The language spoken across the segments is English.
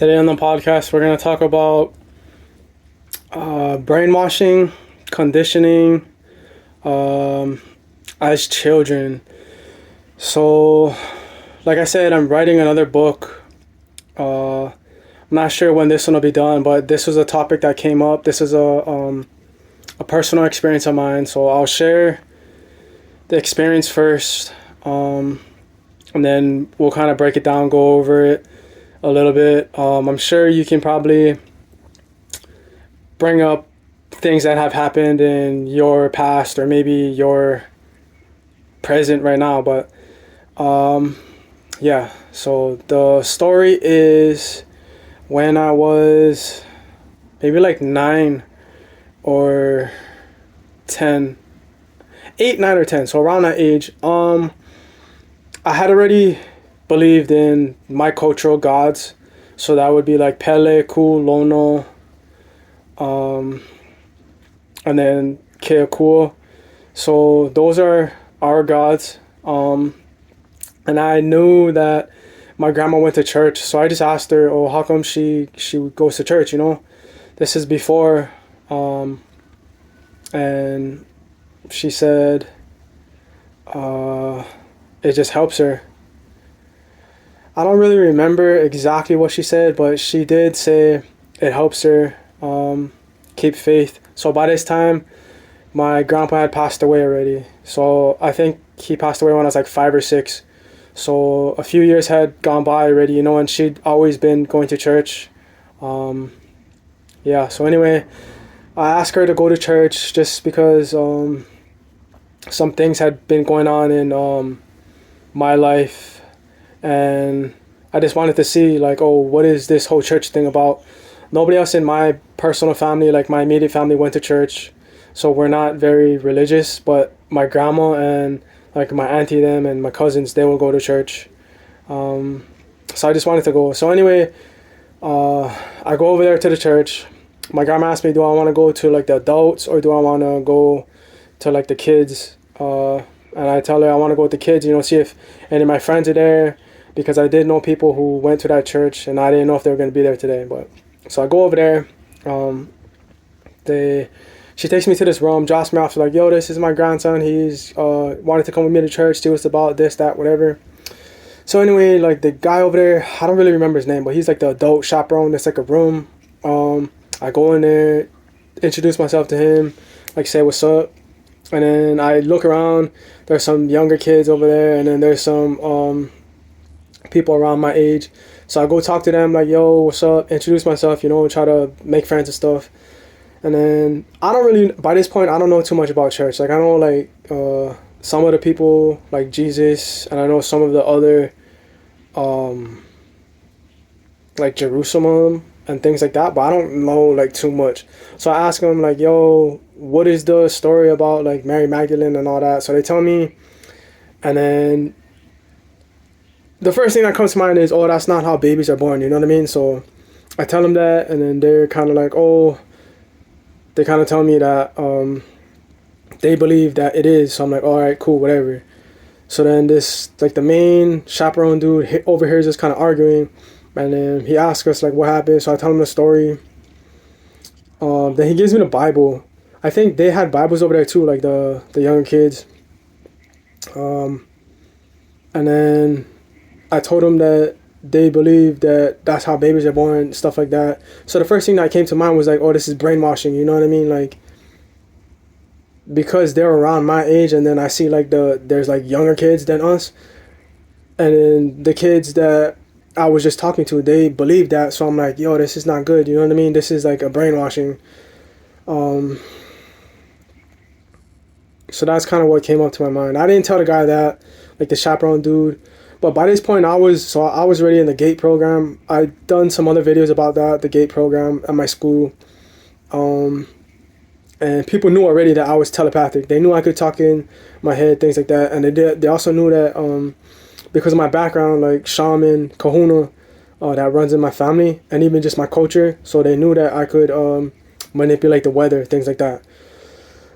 Today on the podcast, we're going to talk about brainwashing, conditioning as children. So, like I said, I'm writing another book. I'm not sure when this one will be done, but this was a topic that came up. This is a personal experience of mine. So I'll share the experience first, and then we'll kind of break it down, go over it a little bit. I'm sure you can probably bring up things that have happened in your past or maybe your present right now. But yeah, so the story is when I was maybe like 9 or 10, 8, 9 or 10. So around that age, I had already believed in my cultural gods. So that would be like Pele, Ku, Lono, and then Keakua. So those are our gods. And I knew that my grandma went to church. So I just asked her, oh, how come she goes to church, you know? This is before. And she said, it just helps her. I don't really remember exactly what she said, but she did say it helps her keep faith. So by this time, my grandpa had passed away already. So I think he passed away when I was like 5 or 6. So a few years had gone by already, you know, and she'd always been going to church. Yeah, so anyway, I asked her to go to church just because some things had been going on in my life. And I just wanted to see, like, oh, what is this whole church thing about? Nobody else in my personal family, like my immediate family, went to church. So we're not very religious, but my grandma and like my auntie them and my cousins, they will go to church. So I just wanted to go. So anyway, I go over there to the church. My grandma asked me, do I want to go to like the adults or do I want to go to like the kids? And I tell her I want to go with the kids, you know, see if any of my friends are there, because I did know people who went to that church and I didn't know if they were going to be there today. But so I go over there. She takes me to this room, drops me off, like, yo, this is my grandson. He's wanted to come with me to church, see what's about, this, that, whatever. So anyway, like the guy over there, I don't really remember his name, but he's like the adult chaperone. There's like a room. I go in there, introduce myself to him, like say what's up. And then I look around, there's some younger kids over there, and then there's some people around my age. So I go talk to them, like, yo, what's up, introduce myself, you know, try to make friends and stuff. And then I don't really, by this point, I don't know too much about church. Like I know like some of the people, like Jesus, and I know some of the other, like Jerusalem and things like that, but I don't know like too much. So I ask them like, yo, what is the story about like Mary Magdalene and all that? So they tell me, and then the first thing that comes to mind is, oh, that's not how babies are born, you know what I mean? So I tell them that, and then they're kind of like, oh, they kind of tell me that they believe that it is. So I'm like, all right, cool, whatever. So then this, like the main chaperone dude overhears us kind of arguing, and then he asks us like what happened. So I tell him the story. Then he gives me the Bible. I think they had Bibles over there too, like the younger kids. And then I told him that they believe that that's how babies are born, stuff like that. So the first thing that came to mind was like, oh, this is brainwashing, you know what I mean? Like, because they're around my age, and then I see like there's like younger kids than us, and then the kids that I was just talking to, they believe that. So I'm like, yo, this is not good, you know what I mean? This is like a brainwashing. So that's kind of what came up to my mind. I didn't tell the guy that, like the chaperone dude. But by this point, I was already in the GATE program. I'd done some other videos about that, the GATE program at my school. And people knew already that I was telepathic. They knew I could talk in my head, things like that. And they also knew that because of my background, like shaman, kahuna, that runs in my family, and even just my culture. So they knew that I could manipulate the weather, things like that.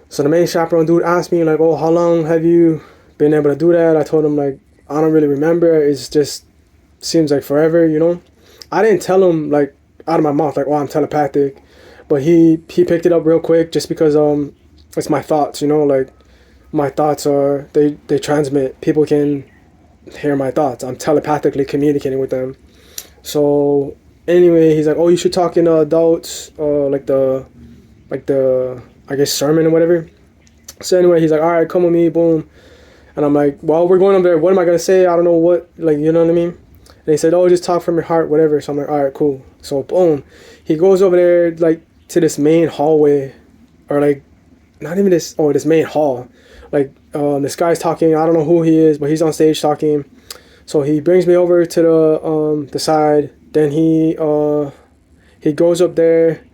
So the main chaperone dude asked me, like, oh, how long have you been able to do that? I told him, like, I don't really remember. It's just seems like forever, you know? I didn't tell him like out of my mouth like, oh, I'm telepathic, but he picked it up real quick just because it's my thoughts, you know, like my thoughts are they transmit. People can hear my thoughts. I'm telepathically communicating with them. So anyway, he's like, oh, you should talk in adults, like the I guess sermon or whatever. So anyway, he's like, all right, come with me, boom. And I'm like, well, we're going up there. What am I gonna say? I don't know what, like, you know what I mean? And he said, oh, just talk from your heart, whatever. So I'm like, all right, cool. So boom, he goes over there like to this main hallway, or like not even this, oh, this main hall. Like this guy's talking. I don't know who he is, but he's on stage talking. So he brings me over to the side. Then he goes up there,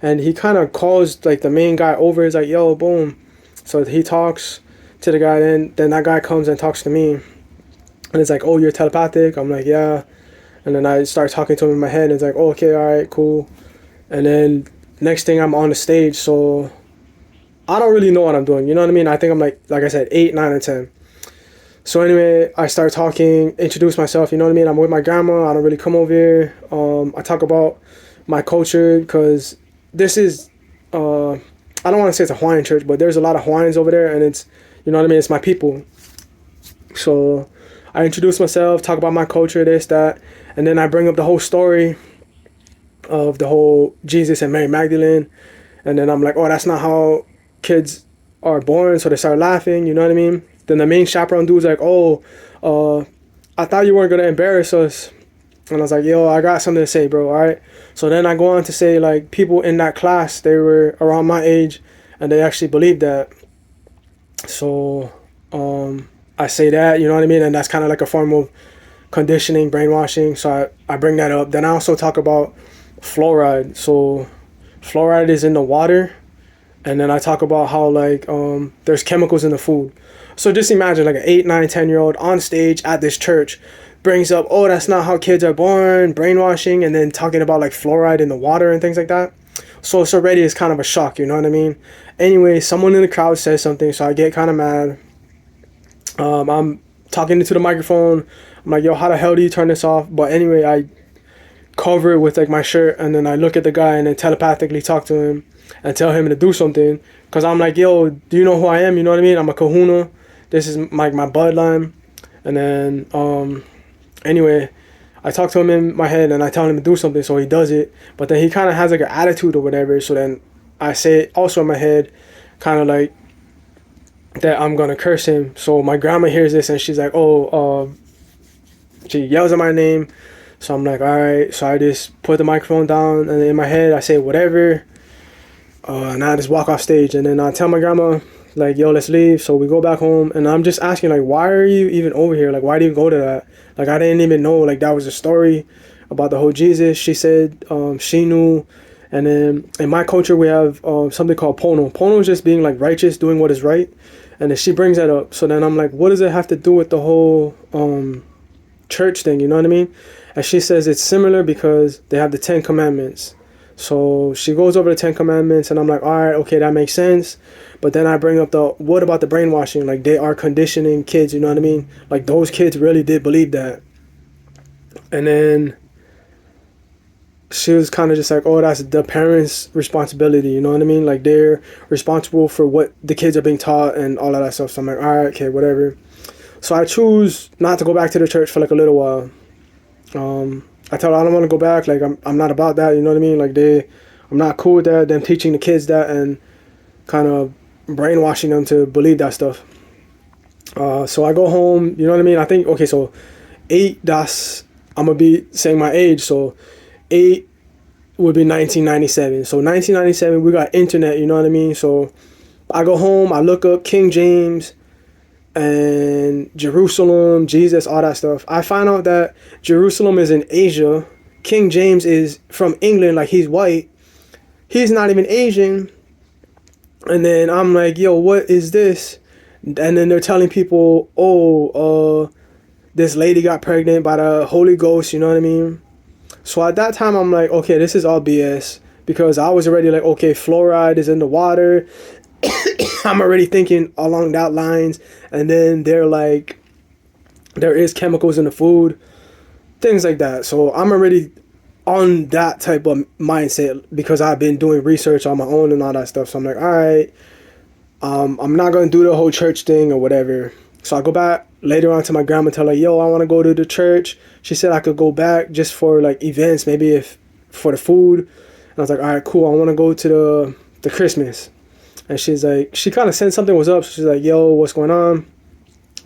and he kind of calls like the main guy over. He's like, yo, boom. So he talks to the guy. Then that guy comes and talks to me, and it's like, oh, you're telepathic. I'm like, yeah. And then I start talking to him in my head. And it's like, oh, okay, all right, cool. And then next thing I'm on the stage, so I don't really know what I'm doing. You know what I mean? I think I'm like I said, 8, 9, or 10. So anyway, I start talking, introduce myself. You know what I mean? I'm with my grandma. I don't really come over here. I talk about my culture because this is, I don't want to say it's a Hawaiian church, but there's a lot of Hawaiians over there, and it's, you know what I mean? It's my people. So I introduce myself, talk about my culture, this, that, and then I bring up the whole story of the whole Jesus and Mary Magdalene, and then I'm like, oh, that's not how kids are born. So they start laughing, you know what I mean? Then the main chaperone dude's like, oh, I thought you weren't gonna embarrass us. And I was like, yo, I got something to say, bro, all right? So then I go on to say, like, people in that class, they were around my age, and they actually believed that. So I say that, you know what I mean? And that's kind of like a form of conditioning, brainwashing. So I bring that up. Then I also talk about fluoride. So fluoride is in the water. And then I talk about how, like, there's chemicals in the food. So just imagine, like, an 8, 9, 10-year-old on stage at this church brings up, oh, that's not how kids are born, brainwashing, and then talking about, like, fluoride in the water and things like that. So it's already is kind of a shock, you know what I mean? Anyway, someone in the crowd says something, so I get kind of mad. I'm talking into the microphone. I'm like, yo, how the hell do you turn this off? But anyway, I cover it with, like, my shirt, and then I look at the guy and then telepathically talk to him and tell him to do something. Because I'm like, yo, do you know who I am? You know what I mean? I'm a kahuna. This is my bloodline. And then, anyway, I talk to him in my head and I tell him to do something, so he does it. But then he kind of has like an attitude or whatever. So then I say it also in my head, kind of like that I'm gonna curse him. So my grandma hears this and she's like, oh, she yells at my name. So I'm like, all right. So I just put the microphone down and in my head I say whatever. And I just walk off stage, and then I tell my grandma, like, yo, let's leave. So we go back home, and I'm just asking, like, why are you even over here? Like, why do you go to that? Like, I didn't even know, like, that was a story about the whole Jesus. She said she knew. And then in my culture, we have something called pono. Pono is just being, like, righteous, doing what is right. And then she brings that up. So then I'm like, what does it have to do with the whole church thing? You know what I mean? And she says it's similar because they have the 10 Commandments. So she goes over the 10 Commandments, and I'm like, all right, okay, that makes sense. But then I bring up what about the brainwashing? Like, they are conditioning kids, you know what I mean? Like, those kids really did believe that. And then she was kind of just like, oh, that's the parents' responsibility, you know what I mean? Like, they're responsible for what the kids are being taught and all of that stuff. So I'm like, all right, okay, whatever. So I choose not to go back to the church for like a little while. I tell her I don't want to go back. Like, I'm not about that. You know what I mean? Like, I'm not cool with that. Them teaching the kids that and kind of brainwashing them to believe that stuff. So I go home. You know what I mean? I think, okay, so 8, I'm going to be saying my age. So 8 would be 1997. So 1997, we got internet. You know what I mean? So I go home. I look up King James and Jerusalem, Jesus, all that stuff. I find out that Jerusalem is in Asia. King James is from England, like, he's white. He's not even Asian. And then I'm like, yo, what is this? And then they're telling people, oh, this lady got pregnant by the Holy Ghost, you know what I mean? So at that time, I'm like, okay, this is all BS. Because I was already like, okay, fluoride is in the water. I'm already thinking along that lines, and then they're like, there is chemicals in the food, things like that. So I'm already on that type of mindset because I've been doing research on my own and all that stuff. So I'm like, all right, I'm not gonna do the whole church thing or whatever. So I go back later on to my grandma, tell her, yo, I want to go to the church. She said I could go back just for like events, maybe if for the food. And I was like, all right, cool. I want to go to the Christmas. And she's like, she kind of sensed something was up. So she's like, yo, what's going on?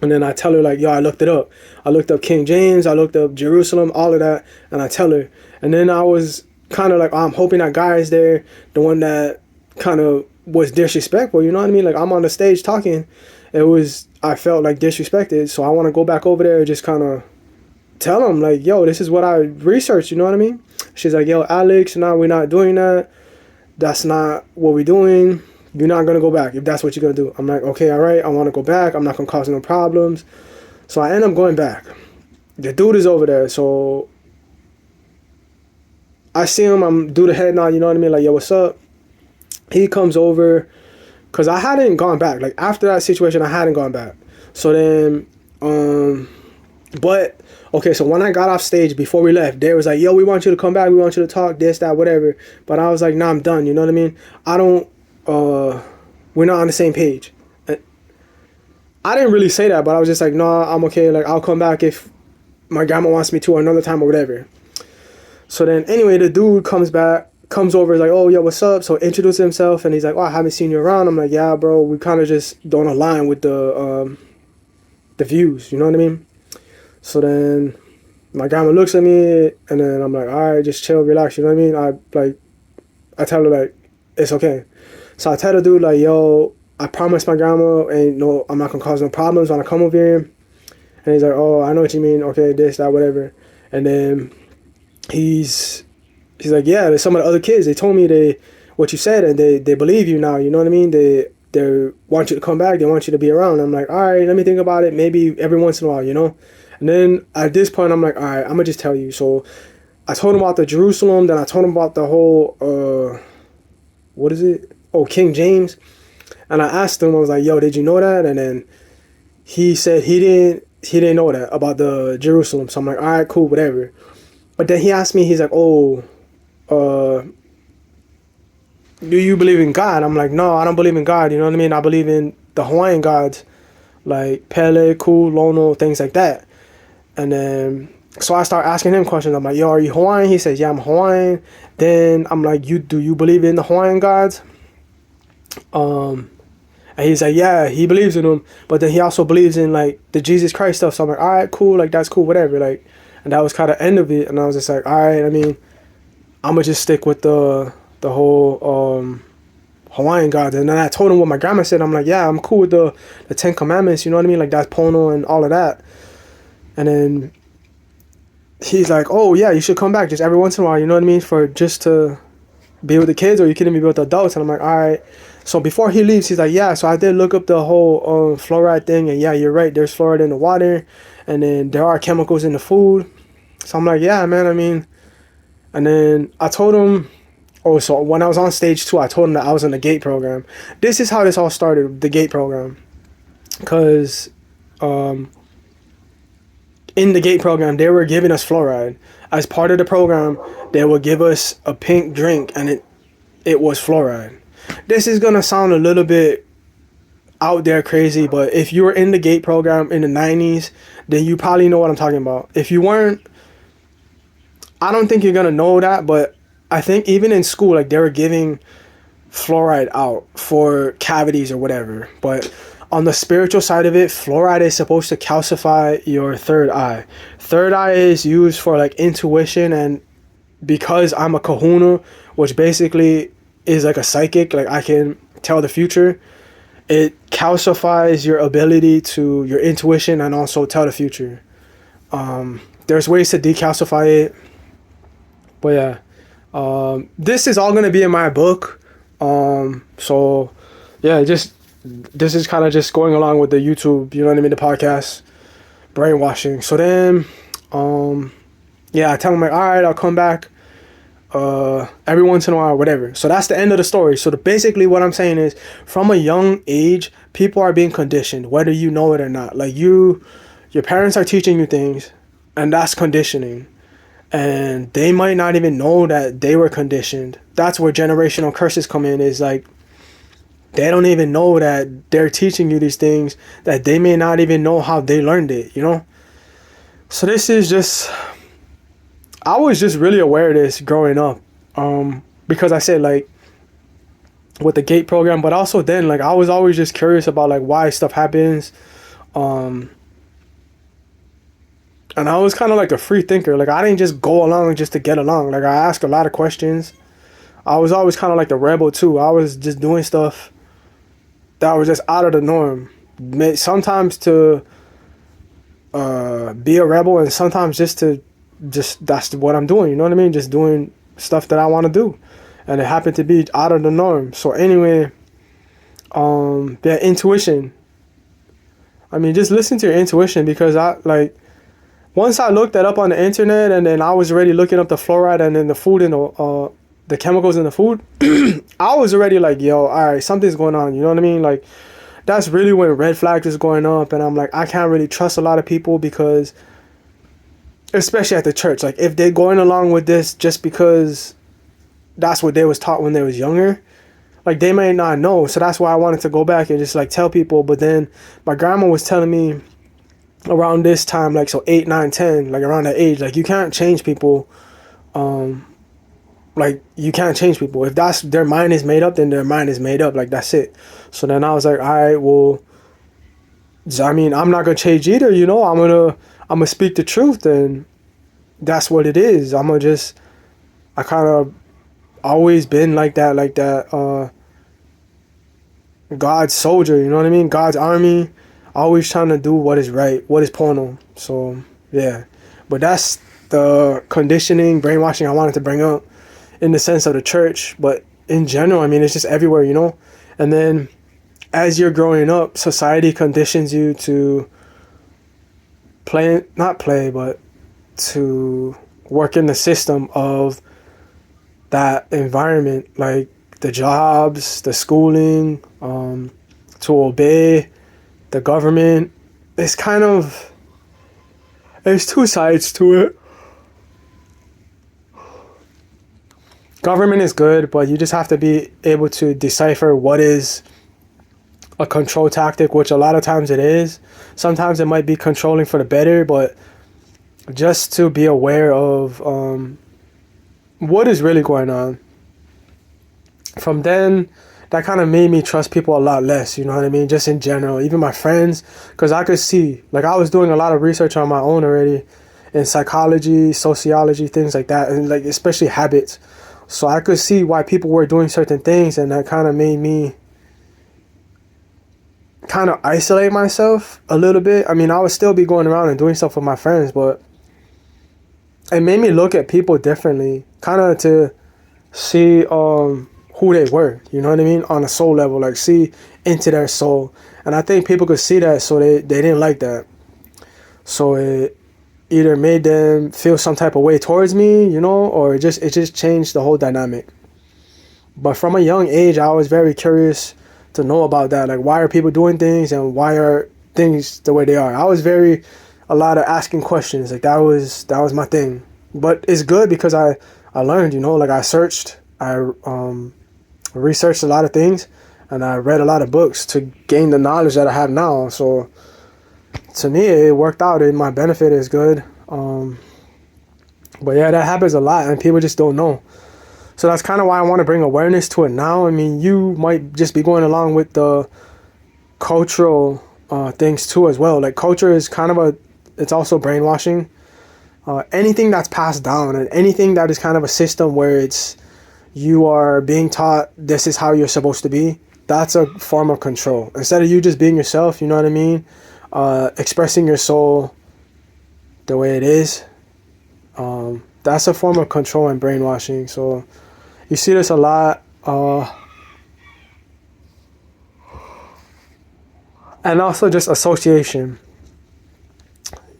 And then I tell her like, yo, I looked it up. I looked up King James. I looked up Jerusalem, all of that. And I tell her. And then I was kind of like, oh, I'm hoping that guy is there, the one that kind of was disrespectful. You know what I mean? Like I'm on the stage talking. I felt like disrespected. So I want to go back over there and just kind of tell him like, yo, this is what I researched. You know what I mean? She's like, yo, Alex, no, we're not doing that. That's not what we're doing. You're not going to go back if that's what you're going to do. I'm like, okay, all right, I want to go back. I'm not going to cause no problems. So I end up going back. The dude is over there. So I see him. I'm do the head nod, you know what I mean? Like, yo, what's up? He comes over because I hadn't gone back. Like, after that situation, I hadn't gone back. So then, but, okay, so when I got off stage, before we left, they was like, yo, we want you to come back. We want you to talk, this, that, whatever. But I was like, nah, I'm done. You know what I mean? We're not on the same page. I didn't really say that, but I was just like, nah, I'm okay. Like, I'll come back if my grandma wants me to or another time or whatever. So then, anyway, the dude comes over, is like, oh, yo, what's up? So introduces himself, and he's like, oh, I haven't seen you around. I'm like, yeah, bro, we kind of just don't align with the views, you know what I mean? So then my grandma looks at me, and then I'm like, all right, just chill, relax, you know what I mean? I tell her, like, it's okay. So I tell the dude, like, yo, I promise my grandma I'm not gonna cause no problems when I come over here. And he's like, oh, I know what you mean. Okay, this, that, whatever. And then he's like, yeah, there's some of the other kids. They told me what you said, and they believe you now. You know what I mean? They want you to come back. They want you to be around. I'm like, all right, let me think about it. Maybe every once in a while, you know? And then at this point, I'm like, all right, I'm gonna just tell you. So I told him about the Jerusalem. Then I told him about the whole, what is it? Oh, King James. And I asked him, I was like, yo, did you know that? And then he said he didn't know that about the Jerusalem. So I'm like, all right, cool, whatever. But then he asked me, he's like, oh, do you believe in God? I'm like, no, I don't believe in God. You know what I mean? I believe in the Hawaiian gods, like Pele, Ku, Lono, things like that. And then, so I start asking him questions. I'm like, yo, are you Hawaiian? He says, yeah, I'm Hawaiian. Then I'm like, do you believe in the Hawaiian gods? And he's like, yeah, he believes in them, but then he also believes in like the Jesus Christ stuff. So I'm like, all right, cool, like that's cool, whatever. Like, and that was kind of end of it. And I was just like, all right, I mean, I'm gonna just stick with the whole Hawaiian gods. And then I told him what my grandma said. I'm like, yeah, I'm cool with the Ten Commandments. You know what I mean? Like that's Pono and all of that. And then he's like, oh yeah, you should come back just every once in a while. You know what I mean? For just to be with the kids, or you can be with the adults. And I'm like, all right. So before he leaves, he's like, yeah, so I did look up the whole fluoride thing, and yeah, you're right, there's fluoride in the water, and then there are chemicals in the food. So I'm like, yeah, man, I mean, and then I told him, so when I was on stage 2, I told him that I was in the GATE program. This is how this all started, the GATE program. Because in the GATE program, they were giving us fluoride. As part of the program, they would give us a pink drink, and it was fluoride. This is going to sound a little bit out there crazy, but if you were in the GATE program in the 90s, then you probably know what I'm talking about. If you weren't, I don't think you're going to know that, but I think even in school, like they were giving fluoride out for cavities or whatever. But on the spiritual side of it, fluoride is supposed to calcify your third eye. Third eye is used for like intuition, and because I'm a kahuna, which basically is like a psychic, like I can tell the future, it calcifies your ability to your intuition and also tell the future. There's ways to decalcify it, but yeah, this is all going to be in my book. So yeah, this is kind of just going along with the YouTube, you know what I mean, the podcast, Brainwashing. So then yeah, I tell him like, all right, I'll come back every once in a while, whatever. So that's the end of the story. So basically what I'm saying is, from a young age, people are being conditioned, whether you know it or not. Like your parents are teaching you things, and that's conditioning. and they might not even know that they were conditioned. That's where generational curses come in, is like they don't even know that they're teaching you these things that they may not even know how they learned it, you know? So this is just, I was just really aware of this growing up. Because I said, like, with the gate program, but also then, like, I was always just curious about, like, why stuff happens. And I was kind of like a free thinker. Like, I didn't just go along just to get along. Like, I asked a lot of questions. I was always kind of like the rebel too. I was just doing stuff that was just out of the norm. Sometimes to be a rebel, and sometimes just that's what I'm doing. You know what I mean? Just doing stuff that I want to do, and it happened to be out of the norm. So anyway, yeah, intuition. I mean, just listen to your intuition, because I like, once I looked that up on the internet, and then I was already looking up the fluoride and then the food and the chemicals in the food. I was already like, yo, all right, something's going on. You know what I mean? Like, that's really when red flags is going up, and I'm like, I can't really trust a lot of people, because, especially at the church, like, if they're going along with this just because that's what they was taught when they was younger, like, they may not know. So that's why I wanted to go back and just like tell people. But then my grandma was telling me around this time, like, so 8, 9, 10, like around that age, like, you can't change people. Like, you can't change people. If that's their mind is made up, then their mind is made up. Like, that's it. So then I was like, all right, well, I mean, I'm not gonna change either. You know, I'm gonna speak the truth, and that's what it is. I kind of always been like that, God's soldier. You know what I mean? God's army. Always trying to do what is right, what is porno. So yeah, but that's the conditioning, brainwashing I wanted to bring up, in the sense of the church, but in general, I mean, it's just everywhere, you know? And then as you're growing up, society conditions you to not play, but to work in the system of that environment, like the jobs, the schooling, to obey the government. It's kind of, there's two sides to it. Government is good, but you just have to be able to decipher what is a control tactic, which a lot of times it is. Sometimes it might be controlling for the better, but just to be aware of what is really going on. From then, that kind of made me trust people a lot less, you know what I mean? Just in general, even my friends, because I could see, like, I was doing a lot of research on my own already in psychology, sociology, things like that, and like especially habits. So I could see why people were doing certain things, and that kind of made me kind of isolate myself a little bit. I mean, I would still be going around and doing stuff with my friends, but it made me look at people differently, kind of to see who they were, you know what I mean, on a soul level, like see into their soul. And I think people could see that, so they didn't like that. So it either made them feel some type of way towards me, you know, or it just changed the whole dynamic. But from a young age, I was very curious to know about that. Like, why are people doing things, and why are things the way they are? I was a lot of asking questions. Like, that was my thing. But it's good because I learned, you know, like I searched, I researched a lot of things, and I read a lot of books to gain the knowledge that I have now. So to me, it worked out in my benefit. Is good. But yeah, that happens a lot, and people just don't know. So that's kind of why I want to bring awareness to it now. I mean, you might just be going along with the cultural things too as well. Like, culture is kind of it's also brainwashing. Anything that's passed down, and anything that is kind of a system where you are being taught this is how you're supposed to be, that's a form of control. Instead of you just being yourself, you know what I mean? Expressing your soul the way it is. That's a form of control and brainwashing. So you see this a lot. And also just association.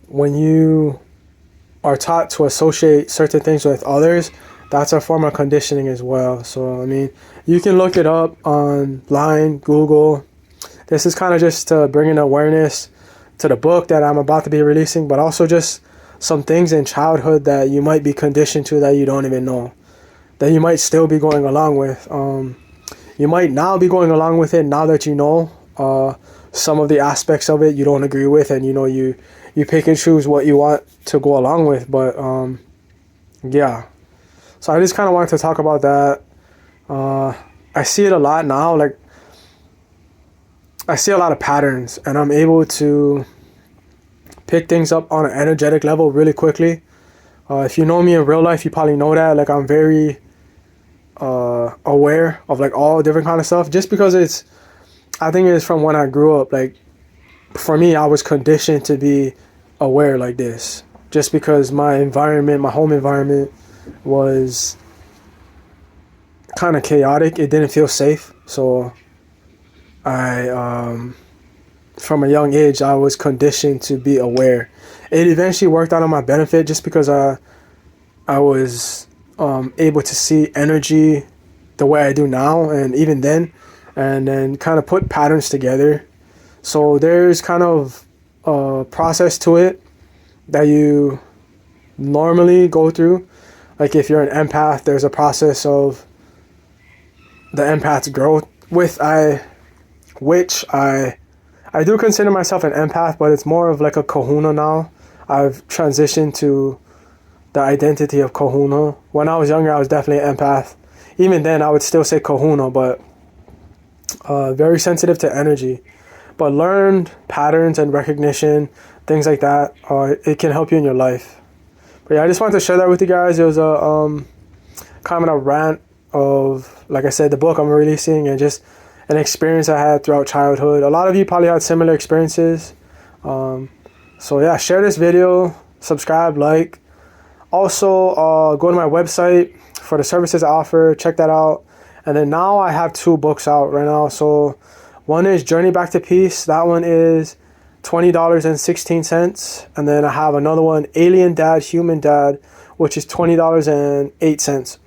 When you are taught to associate certain things with others, that's a form of conditioning as well. So, I mean, you can look it up online, Google. This is kind of just to bring in awareness to the book that I'm about to be releasing, but also just some things in childhood that you might be conditioned to that you don't even know, that you might still be going along with. You might now be going along with it now that you know some of the aspects of it you don't agree with, and you pick and choose what you want to go along with. But yeah, so I just kind of wanted to talk about that. I see it a lot now. Like, I see a lot of patterns, and I'm able to pick things up on an energetic level really quickly. If you know me in real life, you probably know that. Like, I'm very aware of like all different kind of stuff, just because I think it's from when I grew up. Like, for me, I was conditioned to be aware like this, just because my environment, my home environment, was kind of chaotic. It didn't feel safe, so I from a young age I was conditioned to be aware. It eventually worked out on my benefit, just because I was able to see energy the way I do now, and even then, and then kind of put patterns together. So there's kind of a process to it that you normally go through. Like, if you're an empath, there's a process of the empath's growth, which I do consider myself an empath, but it's more of like a kahuna now. I've transitioned to the identity of kahuna. When I was younger, I was definitely an empath. Even then, I would still say kahuna, but very sensitive to energy. But learned patterns and recognition, things like that, it can help you in your life. But yeah, I just wanted to share that with you guys. It was a kind of a rant of, like I said, the book I'm releasing, and just an experience I had throughout childhood. A lot of you probably had similar experiences. So yeah, share this video, subscribe, like. Also, go to my website for the services I offer. Check that out. And then now I have 2 books out right now. So one is Journey Back to Peace. That one is $20.16. And then I have another one, Alien Dad, Human Dad, which is $20.08.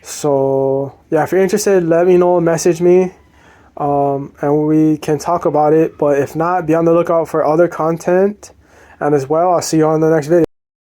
So yeah, if you're interested, let me know, message me, and we can talk about it. But if not, be on the lookout for other content. And as well, I'll see you on the next video.